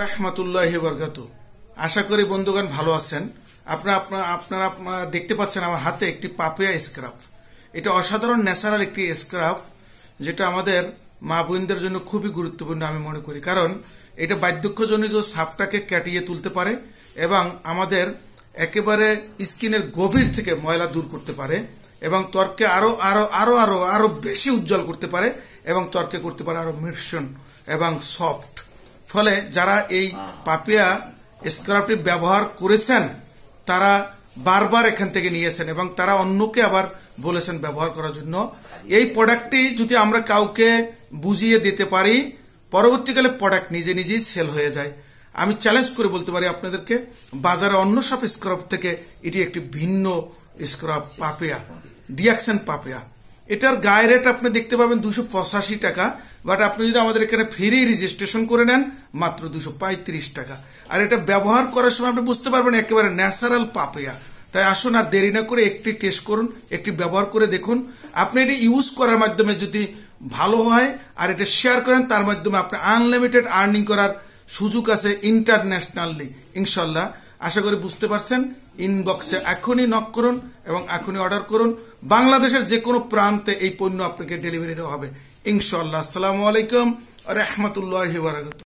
রাহমাতুল্লাহি বারাকাতুহু। আশা করি বন্ধুগণ ভালো আছেন। আপনারা দেখতে পাচ্ছেন আমার হাতে একটি পাপিয়া স্ক্রাব। এটা অসাধারণ ন্যাচারাল একটি স্ক্রাব, যেটা আমাদের মা বোনদের জন্য খুবই গুরুত্বপূর্ণ আমি মনে করি। কারণ এটা বার্ধক্যজনিত ছাপটাকে কাটিয়ে তুলতে পারে এবং আমাদের একেবারে স্কিনের গভীর থেকে ময়লা দূর করতে পারে এবং ত্বককে আরো আরো আরো আরো আরো বেশি উজ্জ্বল করতে পারে এবং ত্বককে করতে পারে আরো মসৃণ এবং সফট। ফলে যারা এই পাপিয়া স্ক্রাবটি ব্যবহার করেছেন তারা বারবার এখান থেকে নিয়েছেন এবং তারা অন্যকে আবার বলেছেন ব্যবহার করার জন্য। এই প্রোডাক্টটি যদি আমরা কাউকে বুঝিয়ে দিতে পারি, পরবর্তীকালে প্রোডাক্ট নিজে নিজেই সেল হয়ে যায়। আমি চ্যালেঞ্জ করে বলতে পারি আপনাদেরকে, বাজারে অন্য সব স্ক্রাব থেকে এটি একটি ভিন্ন স্ক্রাব পাপিয়া, ডিঅ্যাকশন পাপিয়া। এটার গায়ে রেট আপনি দেখতে পাবেন 285 টাকা, বাট আপনি যদি আমাদের এখানে ফ্রি রেজিস্ট্রেশন করে নেন মাত্র 235 টাকা। আর এটা ব্যবহার করার সময় আপনি বুঝতে পারবেন একেবারে ন্যাচারাল পাপিয়া। তাই আসুন আর দেরি না করে একটি টেস্ট করুন, একটি ব্যবহার করে দেখুন। আপনি এটি ইউজ করার মাধ্যমে যদি ভালো হয় আর এটা শেয়ার করেন, তার মাধ্যমে আপনি আনলিমিটেড আর্নিং করার সুযোগ আছে ইন্টারন্যাশনালি ইনশাল্লাহ। আশা করি বুঝতে পারছেন। ইনবক্সে এখনই নক করুন এবং এখনই অর্ডার করুন। বাংলাদেশের যে কোনো প্রান্তে এই পণ্য আপনাকে ডেলিভারি দেওয়া হবে ইনশাল্লাহ। আসসালামু আলাইকুম ওয়া রাহমাতুল্লাহি ওয়া বারাকাতুহু।